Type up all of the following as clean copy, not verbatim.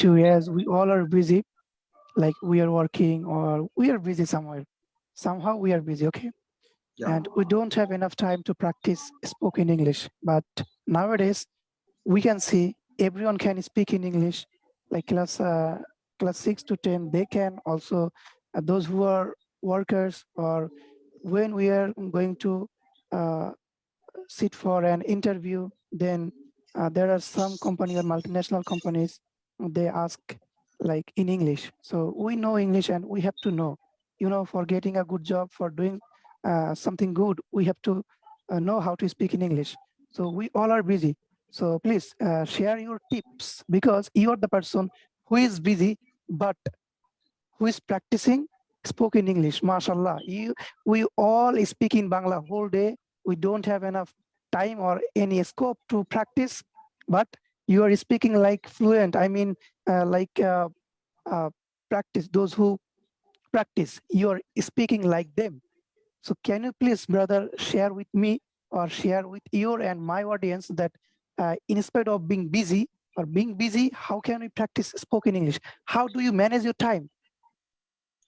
to, as we all are busy, like we are working or we are busy somewhere. Somehow we are busy, okay? Yeah. And we don't have enough time to practice spoken English. But nowadays, we can see everyone can speak in English, like class 6 to 10, they can also, those who are workers, or when we are going to uh, sit for an interview, then there are some company or multinational companies, they ask like in English. So we know English and we have to know, for getting a good job, for doing something good, we have to know how to speak in English. So we all are busy. So please share your tips, because you are the person who is busy, but who is practicing spoken English. Mashallah, we all speak in Bangla whole day. We don't have enough time or any scope to practice, but you are speaking like fluent. I mean, uh, practice. Those who practice, you are speaking like them. So can you please, brother, share with me or share with your and my audience that instead of being busy or being busy, how can we practice spoken English? How do you manage your time?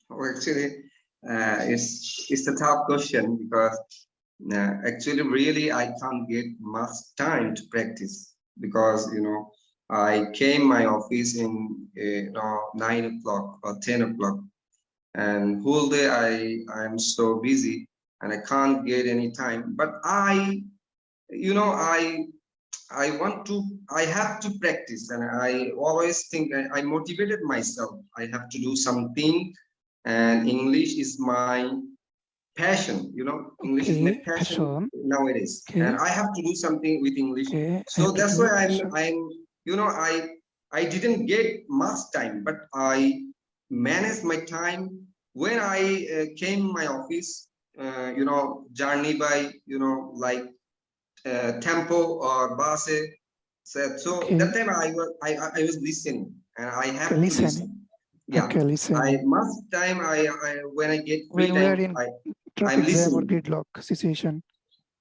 Oh, actually, it's a tough question because actually, really, I can't get much time to practice because I came my office in 9 o'clock or 10 o'clock, and whole day I'm so busy and I can't get any time. But I have to practice, and I always think I motivated myself. I have to do something, and English is my passion. English is my Okay, passion passion. nowadays, and Okay, I have to do something with English. okay, I So have to that's do why passion. I didn't get much time, but I managed my time when I came my office. Journey by like tempo or bus. So that Okay, time I was listening, and I okay, have to listening. listen. Yeah, Okay, I listening. much time I when I get free When we are time, in I'm traffic jam or listening. gridlock situation,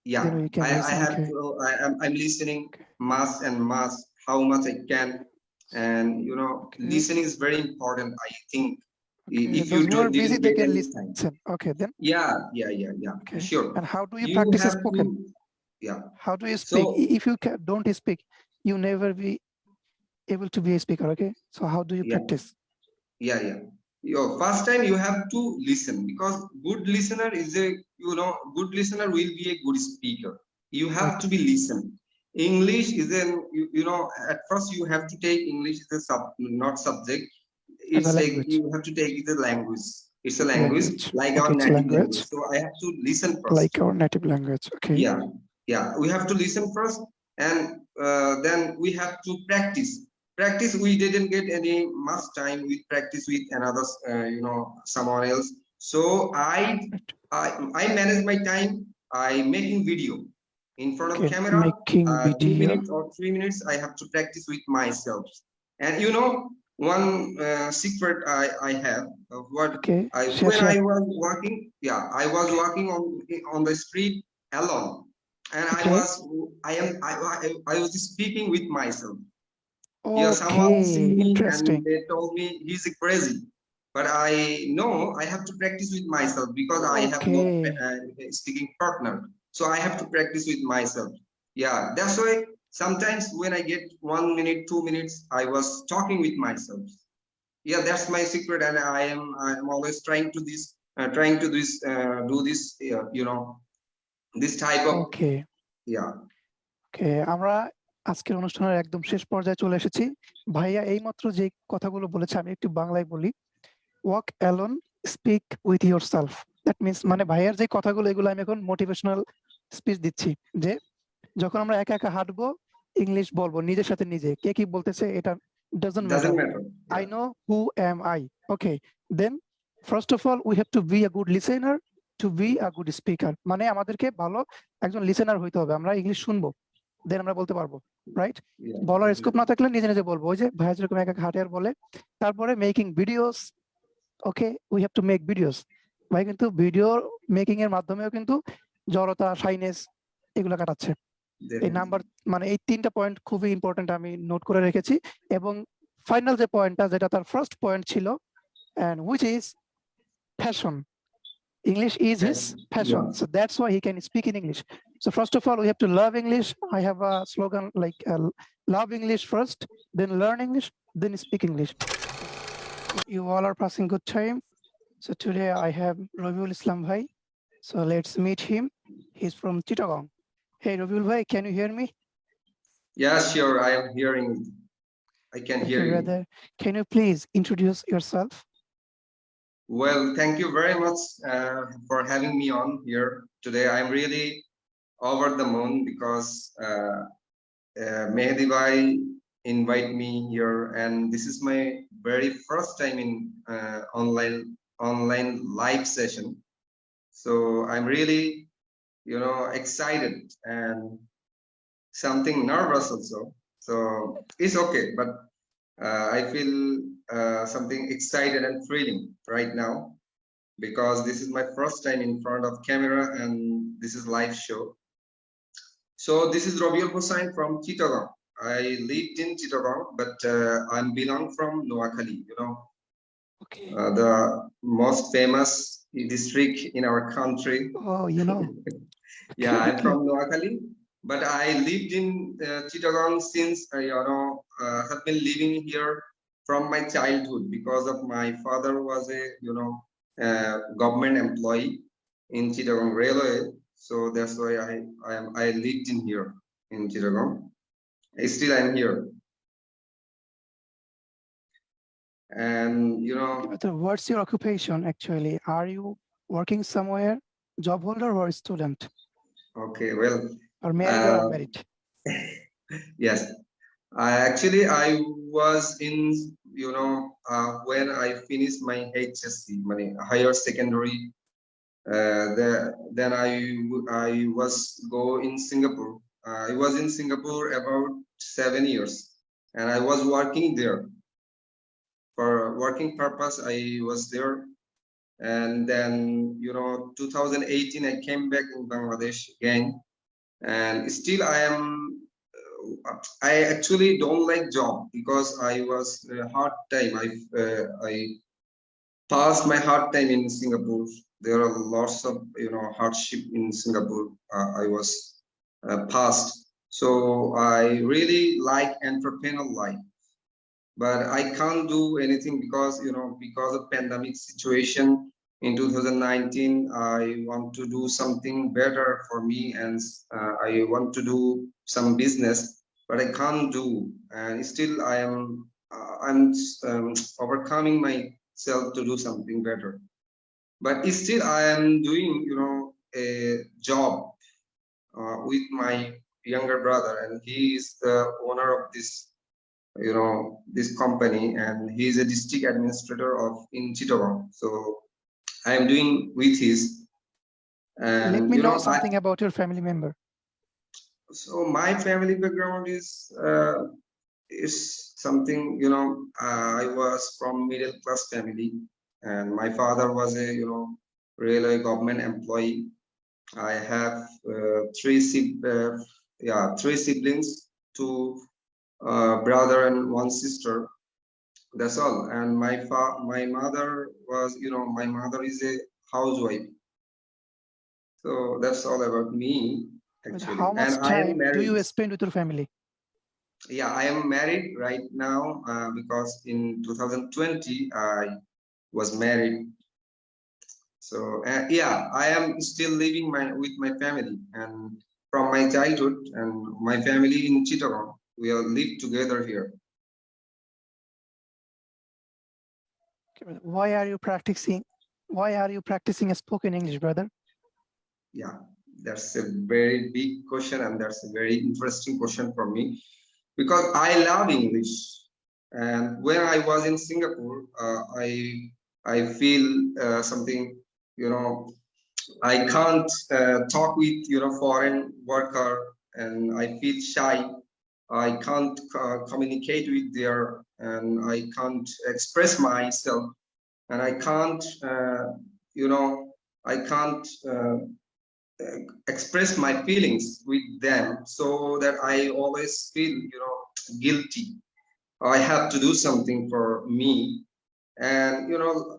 then Yeah, we can I listen. have Okay. to. I'm listening Okay. much and much, how much I can, and Okay. listening is very important. I think Okay. if Those you who are don't busy, didn't they get can any listen. time. Okay. Then. Yeah. Okay. Sure. And how do you You practice have spoken? to. Yeah. How do you speak? So If you don't speak, you never be able to be a speaker. Okay. So how do you yeah, practice? yeah. Your first time you have to listen, because good listener is a good listener will be a good speaker. You have Right. to be listen. English is an at first you have to take English as a not subject. As a It's like language. you have to take it as a language. It's a Okay. language Language. like our Okay. It's a native language. language So I have to listen like first. our native language. Okay. Yeah. We have to listen first, and then we have to practice. We didn't get any much time with practice with another someone else. So Right. I manage my time. I making video in front of Okay. camera, Making 2 minutes video. or 3 minutes. I have to practice with myself. And one secret I have of what Okay. I Share. when Share. I was walking. Yeah, I was Okay. walking on the street alone, and Okay. I was speaking with myself. Yeah, someone see Okay. me and Interesting. they told me he's crazy, but I know I have to practice with myself because I have no Okay. speaking partner, so I have to practice with myself. Yeah, that's why sometimes when I get 1 minute, 2 minutes, I was talking with myself. Yeah, that's my secret, and I'm always trying to do this this type of. Okay. Yeah. ওকে, আমরা আজকের অনুষ্ঠানের একদম শেষ পর্যায়ে চলে এসেছি। ভাইয়া এইমাত্র যে কথাগুলো বলেছে আমি একটু বাংলায় বলি। Walk alone, speak with yourself. That means মানে ভাইয়ার যে কথাগুলো এগুলো আমি এখন মোটিভেশনাল স্পিচ দিচ্ছি, যে যখন আমরা একা একা হাঁটবো ইংলিশ বলবো নিজের সাথে নিজে, কে কি বলতেছে এটা doesn't matter. Doesn't matter. I Yeah. Know who am I. Okay, then first of all we have to be a good listener to be a good speaker. মানে আমাদেরকে ভালো একজন লিসেনার হইতে হবে, আমরা ইংলিশ শুনবো, দেন আমরা বলতে পারবো, রাইট? Yeah. বলার স্কোপ না থাকলে নিজে নিজে বলবো, ওই যে ভাইয়া যেরকম একা একা হাঁটে আর বলে। তারপরে making videos, okay we have to make videos. ভাই কিন্তু ভিডিও মেকিং এর মাধ্যমেও কিন্তু জড়তা, শাইনেস এগুলো কাটাচ্ছে। এই Definitely. নাম্বার মানে এই 3টা পয়েন্ট খুবই ইম্পর্টেন্ট, আমি নোট করে রেখেছি। এবং ফাইনাল যে পয়েন্টটা, যেটা তার ফার্স্ট পয়েন্ট ছিল, and which is passion. English is his passion. Yeah. So that's why he can speak in English. So first of all, we have to love English. I have a slogan like love English first, then learn English, then speak English. You all are passing good time. So today I have Robiul Islam Bhai. So let's meet him. He's from Chittagong. Hey Robiul Bhai, can you hear me? Yeah, sure. I am hearing. I can Okay, hear you. brother. Can you please introduce yourself? Well, thank you very much for having me on here today. I'm really over the moon because Mehdi Bhai invite me here, and this is my very first time in online live session. So I'm really, excited and something nervous also. So it's okay, but I feel something excited and thrilling right now because this is my first time in front of camera and this is live show. So this is Robiul Hossain from Chittagong. I lived in Chittagong, but I'm belong from Noakhali, Okay. the most famous district in our country. Oh, you know. Yeah, I'm Okay. from Noakhali, but I lived in Chittagong since have been living here from my childhood because of my father was a government employee in Chittagong Railway, so that's why I lived in here in Chittagong. Still I'm here, and So what's your occupation actually? Are you working somewhere, job holder or student? okay, well, Or married or unmarried? yes. I was in, when I finished my HSC, my higher secondary, then I was go in Singapore. I was in Singapore about 7 years, and I was working there for working purpose. I was there, and then 2018 I came back in Bangladesh again, and still I actually don't like job because I was hard time. I passed my hard time in Singapore. There are lots of hardship in Singapore. I was passed, so I really like entrepreneurial life, but I can't do anything because of pandemic situation in 2019. I want to do something better for me, and I want to do some business, but I can't do, and still I'm overcoming myself to do something better. But still I am doing a job with my younger brother, and he is the owner of this company, and he's a district administrator of in Chittagong. So I am doing with his, and Let me know something about your family member. so my family background is something I was from middle class family, and my father was a railway government employee. I have three siblings, two brother and one sister. That's all. And my mother was, my mother is a housewife. So that's all about me, actually. How much and I am time do married. you spend with your family? Yeah, I am married right now because in 2020 I was married. So yeah, I am still living with my family, and from my childhood, and my family in Chittagong. We all live together here. Why are you practicing? Why are you practicing spoken English, brother? Yeah, that's a very big question, and that's a very interesting question for me because I love English. And when I was in Singapore, I feel something, I can't talk with foreign worker, and I feel shy. I can't communicate with their, and I can't express myself, and I can't, I can't express my feelings with them, so that I always feel guilty I have to do something for me. And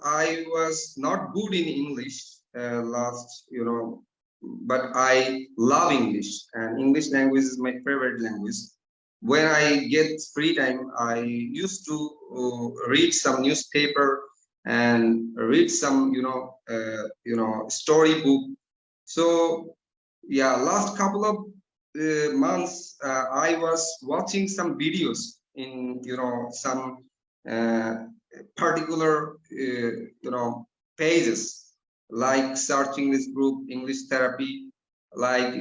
I was not good in English last, but I love English, and English language is my favorite language. When I get free time, I used to read some newspaper and read some storybook. So yeah, last couple of months, I was watching some videos in some uh, particular pages, like search English group, English therapy, like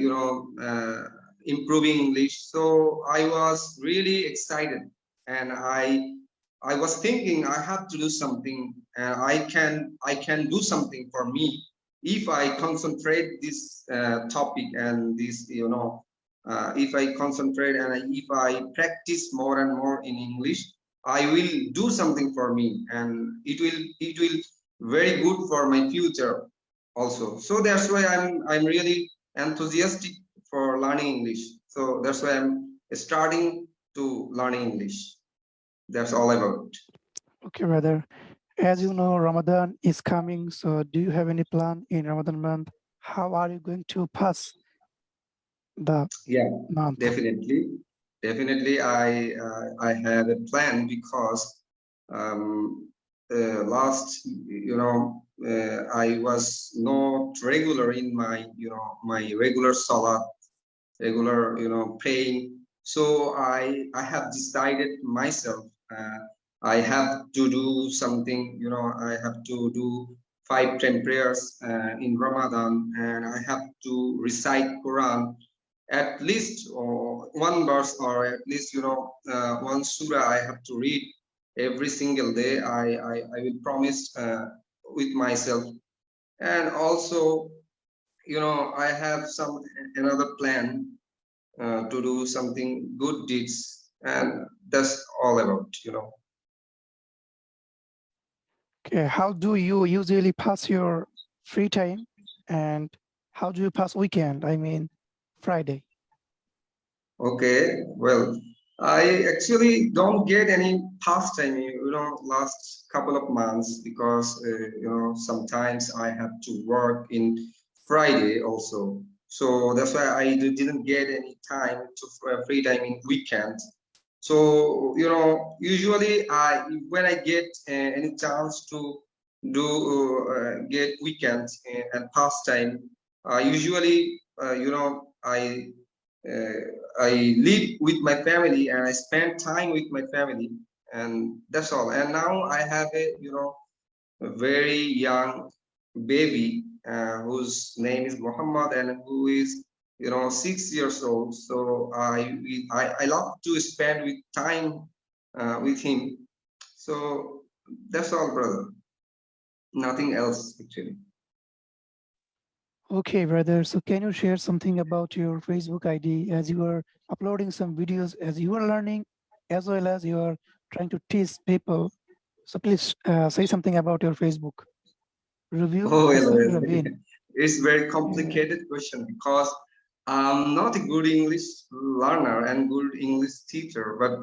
improving English. So I was really excited, and I was thinking I have to do something, and I can do something for me if I concentrate this topic, and this if I concentrate, and if I practice more and more in English, I will do something for me, and it will very good for my future also. So that's why I'm really enthusiastic for learning English. So that's why I'm starting to learn English. That's all about. Okay, brother. As you know, Ramadan is coming. So do you have any plan in Ramadan month? How are you going to pass the Yeah, month? definitely. I had a plan because last I was not regular in my my regular salat, regular praying. So I have decided myself, I have to do something. I have to do 5 10 prayers in Ramadan, and I have to recite Quran at least, or one verse, or at least one surah I have to read every single day. I will promise with myself. And also I have some another plan to do something good deeds, and that's all about. Okay, how do you usually pass your free time, and how do you pass weekend? I mean, Friday. Okay, well, I actually don't get any pastime, last couple of months, because sometimes I have to work in Friday also. So that's why I didn't get any time to free time in weekend. So usually I when I get any chance to do get weekend and pastime, usually uh, I live with my family, and I spend time with my family, and that's all. And now I have a very young baby whose name is Muhammad, and who is 6 years old. So I love to spend with time with him. So that's all, brother. Nothing else actually. Okay, brother. So can you share something about your Facebook ID, as you are uploading some videos as you are learning, as well as you are trying to teach people? So please say something about your Facebook. Review Oh, well, Hossain well, Rabin. it's very Yeah. complicated question, because I'm not a good English learner and good English teacher. But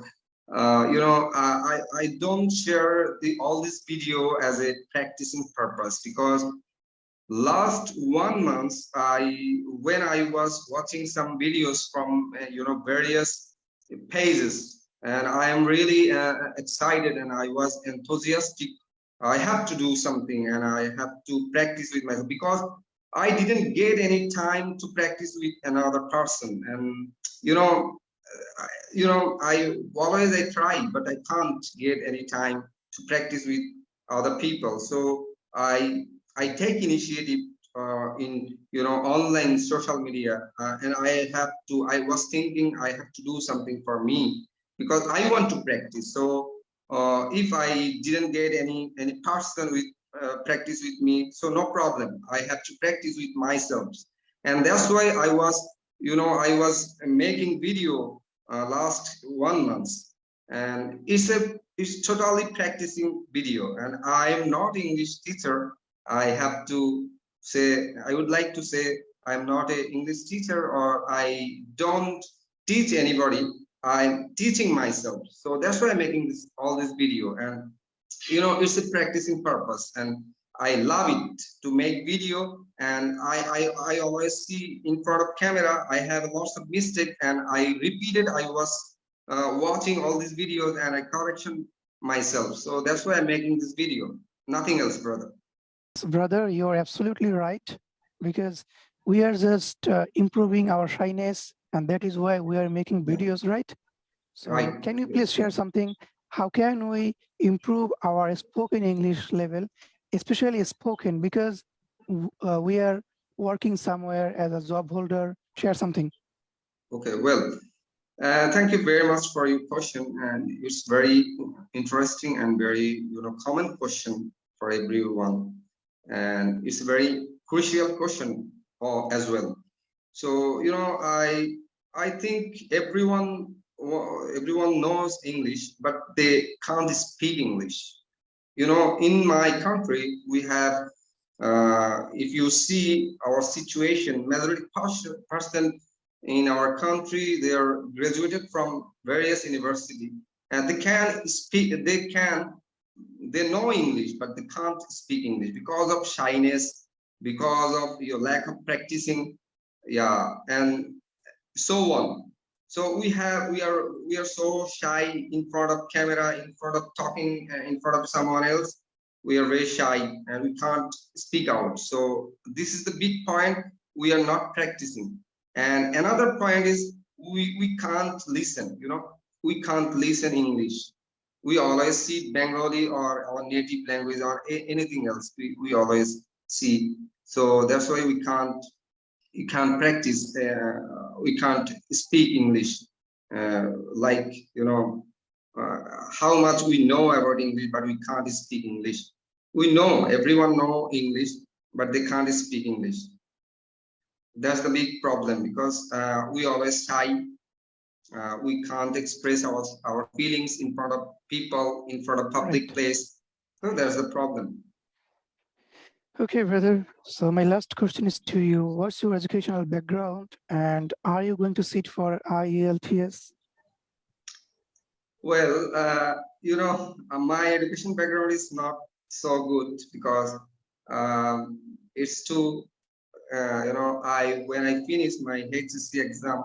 I don't share all this video as a practicing purpose, because last 1 month, when I was watching some videos from various pages, and I am really excited, and I was enthusiastic. I have to do something, and I have to practice with myself, because I didn't get any time to practice with another person. And you know I always I try, but I can't get any time to practice with other people. So I take initiative in online social media, and I was thinking I have to do something for me, because I want to practice. So if I didn't get any person with practice with me, so no problem, I have to practice with myself. And that's why I was making video last 1 month, and it's totally practicing video. And I am not English teacher. I would like to say I'm not a English teacher, or I don't teach anybody. I'm teaching myself. So that's why I'm making all this video. And it's a practicing purpose, and I love it to make video. And I always see in front of camera I have lots of mistake, and I repeated. I was watching all these videos and I correction myself. So that's why I'm making this video, nothing else, brother. Brother, you're absolutely right, because we are just improving our shyness, and that is why we are making videos, right? So Right. can you please share something? How can we improve our spoken English level, especially spoken, because we are working somewhere as a job holder? Share something. Okay, well, thank you very much for your question, and it's very interesting and very common question for everyone, and it's a very crucial question as well. So I think everyone knows English, but they can't speak English. In my country we have, if you see our situation, majority percent in our country, they are graduated from various university, and they can speak, they know English, but they can't speak English because of shyness, because of your lack of practicing, yeah, and so on. So we are so shy in front of camera, in front of talking, in front of someone else. We are very shy and we can't speak out. So this is the big point. We are not practicing. And another point is we can't listen. We can't listen English. We always see Bengali or our native language or anything else. We always see. So that's why we can't practice. We can't speak English. Like how much we know about English, but we can't speak English. We know, everyone know English, but they can't speak English. That's the big problem, because we always shy. We can't express our feelings in front of people, in front of public place. So that's the problem. Okay, brother. So my last question is to you. What's your educational background, and are you going to sit for IELTS? Well, my education background is not so good, because it's too, when I finished my HSC exam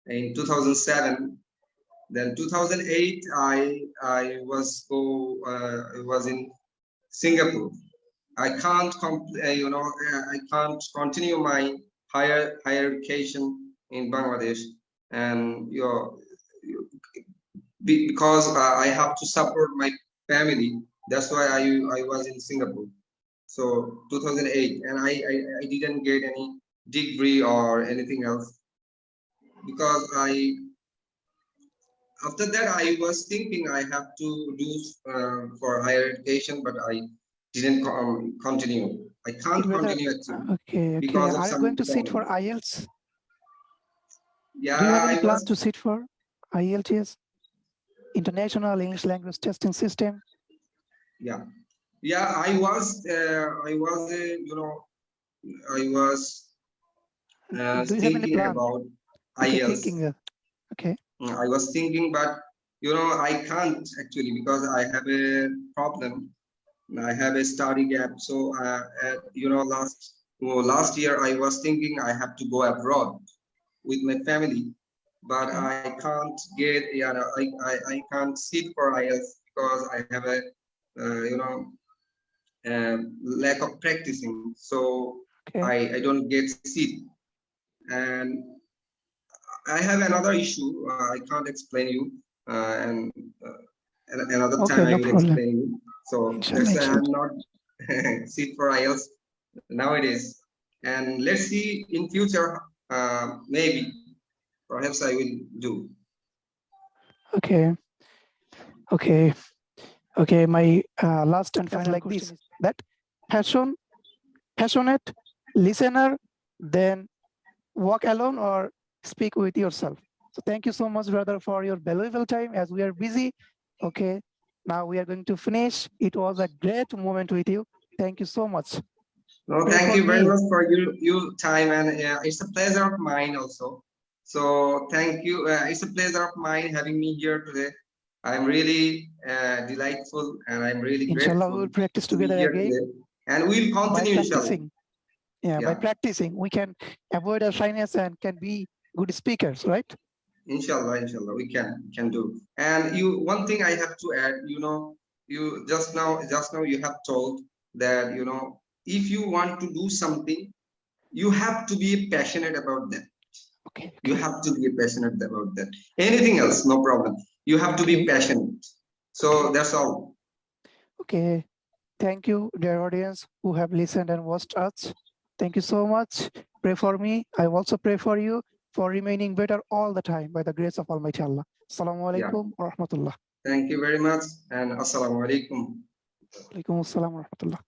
in 2007, then 2008 I was in Singapore. I can't I can't continue my higher education in Bangladesh, and because I have to support my family. That's why I was in Singapore. So 2008, and I didn't get any degree or anything else, because after that I was thinking I have to do for higher education, but I didn't continue. I can't continue actually. Okay. Because of Are you some going to sit for problems. IELTS? Yeah, Do you have any I plan was. to sit for IELTS, International English Language Testing System? Yeah, I was Do you have any thinking plan? about Okay, IELTS. thinking. Okay. I was thinking, but I can't actually, because I have a problem. I have a study gap. So last year I was thinking I have to go abroad with my family, but Okay. I can't get. I can't sit for IELTS because I have a lack of practicing. So Okay. I don't get seat. And I have another issue. I can't explain you, and another time Okay, I no will problem. explain you. So Inshallah, that's why inshallah. I'm not sit for IELTS nowadays. And let's see in future, maybe perhaps I will do. Okay. Okay. Okay. My last and final question is that passionate listener, then walk alone or speak with yourself. So thank you so much, brother, for your valuable time, as we are busy. Okay. Now we are going to finish. It was a great moment with you. Thank you so much. No, Pray thank for you very me. much for your time, and it's a pleasure of mine also. So thank you. It's a pleasure of mine having me here today. I'm really delightful and I'm really Inshallah, we grateful will practice to be together here again today. And we'll by continue, inshallah. practicing. Yeah, by Yeah, practicing, we can avoid our shyness and can be good speakers, right? inshallah, we can do. And you, one thing I have to add, you just now you have told that, if you want to do something, you have to be passionate about that. Okay, You okay, have to be passionate about that. Anything else, no problem. You have to be okay, passionate. So okay, that's all. okay. Thank you, dear audience who have listened and watched us. Thank you so much. Pray for me. I also pray for you for remaining better all the time by the grace of Almighty Allah. Assalamu Yeah. alaikum wa rahmatullah. Thank you very much, and assalamu alaikum. Alaikum assalam wa rahmatullah.